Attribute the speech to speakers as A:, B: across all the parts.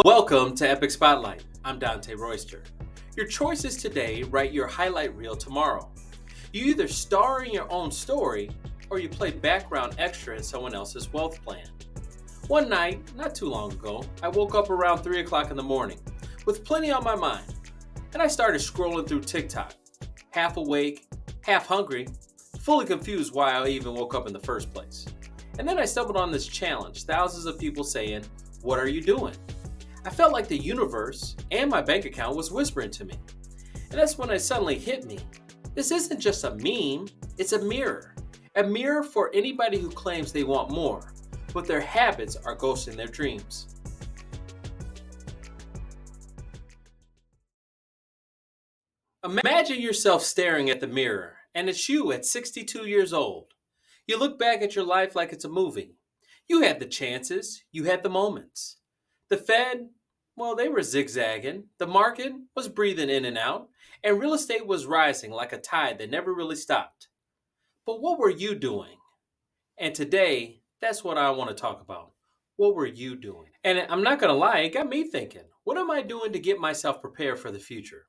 A: Welcome to Epic Spotlight. I'm Dante Royster. Your choices today write your highlight reel tomorrow. You either star in your own story or you play background extra in someone else's wealth plan. One night, not too long ago, I woke up around 3 o'clock in the morning with plenty on my mind, and I started scrolling through TikTok, half awake, half hungry, fully confused why I even woke up in the first place. And then I stumbled on this challenge, thousands of people saying, "What are you doing?" I felt like the universe and my bank account was whispering to me. And that's when it suddenly hit me. This isn't just a meme, it's a mirror. A mirror for anybody who claims they want more, but their habits are ghosting their dreams. Imagine yourself staring at the mirror, and it's you at 62 years old. You look back at your life like it's a movie. You had the chances, you had the moments. The Fed, well, they were zigzagging. The market was breathing in and out, and real estate was rising like a tide that never really stopped. But what were you doing? And today, that's what I want to talk about. What were you doing? And I'm not going to lie, it got me thinking, what am I doing to get myself prepared for the future?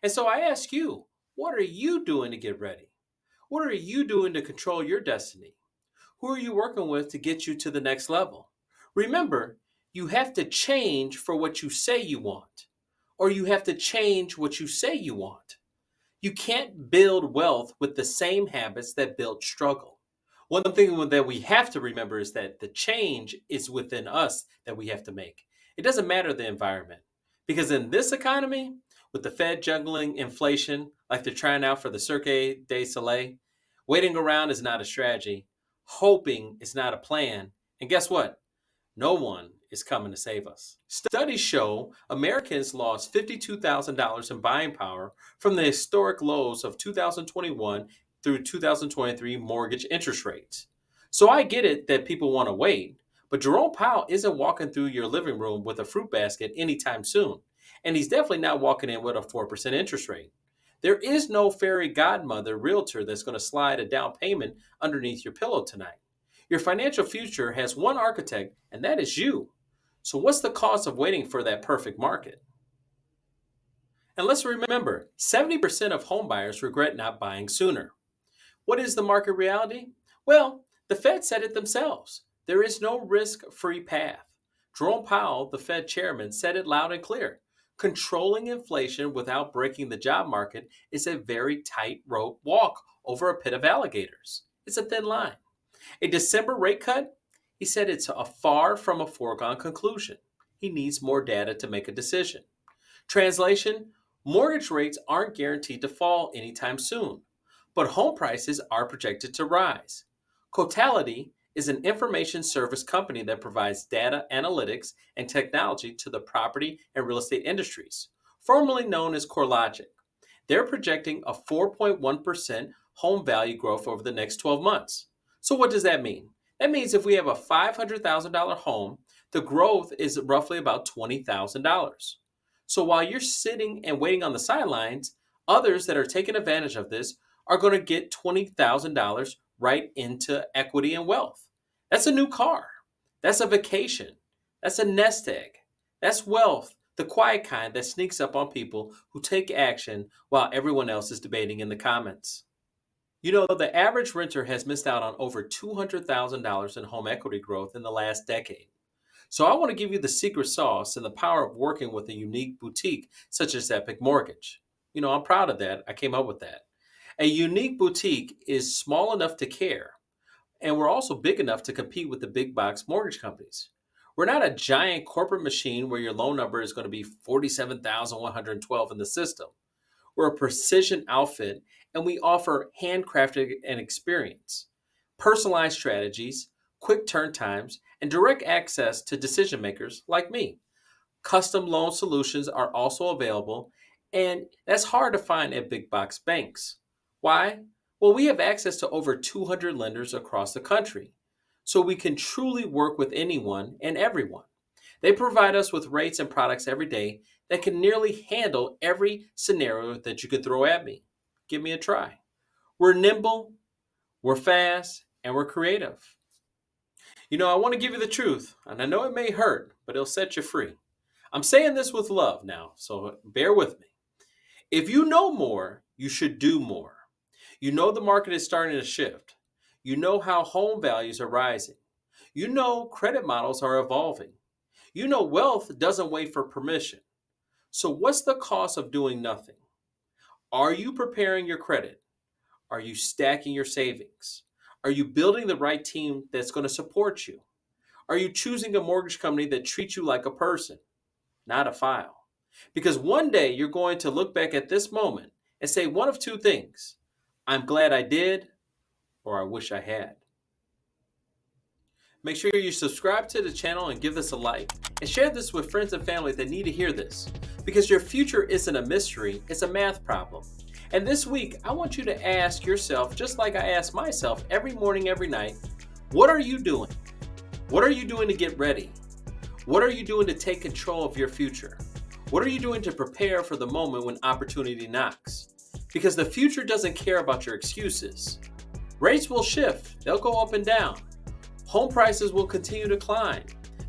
A: And so I ask you, what are you doing to get ready? What are you doing to control your destiny? Who are you working with to get you to the next level? Remember, you have to change for what you say you want, or you have to change what you say you want. You can't build wealth with the same habits that build struggle. One thing that we have to remember is that the change is within us that we have to make. It doesn't matter the environment, because in this economy, with the Fed juggling inflation like they're trying out for the 𝐒𝐒𝐑𝐈𝐓𝐇, waiting around is not a strategy, hoping is not a plan, and guess what? No one is coming to save us. Studies show Americans lost $52,000 in buying power from the historic lows of 2021 through 2023 mortgage interest rates. So I get it that people want to wait, but Jerome Powell isn't walking through your living room with a fruit basket anytime soon. And he's definitely not walking in with a 4% interest rate. There is no fairy godmother realtor that's going to slide a down payment underneath your pillow tonight. Your financial future has one architect, and that is you. So, what's the cost of waiting for that perfect market? And let's remember 70% of homebuyers regret not buying sooner. What is the market reality? Well, the Fed said it themselves. There is no risk free path. Jerome Powell, the Fed chairman, said it loud and clear. Controlling inflation without breaking the job market is a very tightrope walk over a pit of alligators. It's a thin line. A December rate cut? He said it's far from a foregone conclusion. He needs more data to make a decision. Translation, mortgage rates aren't guaranteed to fall anytime soon, but home prices are projected to rise. 𝐒𝐒𝐑 is an information service company that provides data analytics and technology to the property and real estate industries, formerly known as CoreLogic. They're projecting a 4.1% home value growth over the next 12 months. So what does that mean? That means if we have a $500,000 home, the growth is roughly about $20,000. So while you're sitting and waiting on the sidelines, others that are taking advantage of this are going to get $20,000 right into equity and wealth. That's a new car. That's a vacation. That's a nest egg. That's wealth, the quiet kind that sneaks up on people who take action while everyone else is debating in the comments. You know, the average renter has missed out on over $200,000 in home equity growth in the last decade. So I want to give you the secret sauce and the power of working with a unique boutique such as Epic Mortgage. You know, I'm proud of that. I came up with that. A unique boutique is small enough to care, and we're also big enough to compete with the big box mortgage companies. We're not a giant corporate machine where your loan number is going to be 47,112 in the system. We're a precision outfit, and we offer handcrafted and experience, personalized strategies, quick turn times, and direct access to decision makers like me. Custom loan solutions are also available, and that's hard to find at big box banks. Why? Well, we have access to over 200 lenders across the country, so we can truly work with anyone and everyone. They provide us with rates and products every day that can nearly handle every scenario that you could throw at me. Give me a try. We're nimble, we're fast, and we're creative. You know, I want to give you the truth, and I know it may hurt, but it'll set you free. I'm saying this with love now, so bear with me. If you know more, you should do more. You know the market is starting to shift. You know how home values are rising. You know credit models are evolving. You know wealth doesn't wait for permission. So, what's the cost of doing nothing? Are you preparing your credit? Are you stacking your savings? Are you building the right team that's going to support you? Are you choosing a mortgage company that treats you like a person, not a file? Because one day you're going to look back at this moment and say one of two things: I'm glad I did, or I wish I had. Make sure you subscribe to the channel and give this a like, and share this with friends and family that need to hear this, because your future isn't a mystery, it's a math problem. And this week, I want you to ask yourself, just like I ask myself every morning, every night, what are you doing? What are you doing to get ready? What are you doing to take control of your future? What are you doing to prepare for the moment when opportunity knocks? Because the future doesn't care about your excuses. Rates will shift, they'll go up and down. Home prices will continue to climb.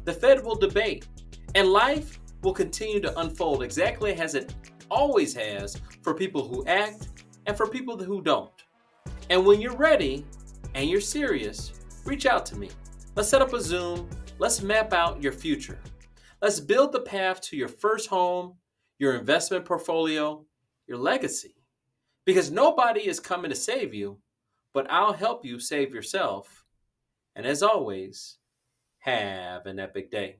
A: The Fed will debate. And life will continue to unfold exactly as it always has for people who act and for people who don't. And when you're ready and you're serious, reach out to me. Let's set up a Zoom. Let's map out your future. Let's build the path to your first home, your investment portfolio, your legacy. Because nobody is coming to save you, but I'll help you save yourself. And as always, have an epic day.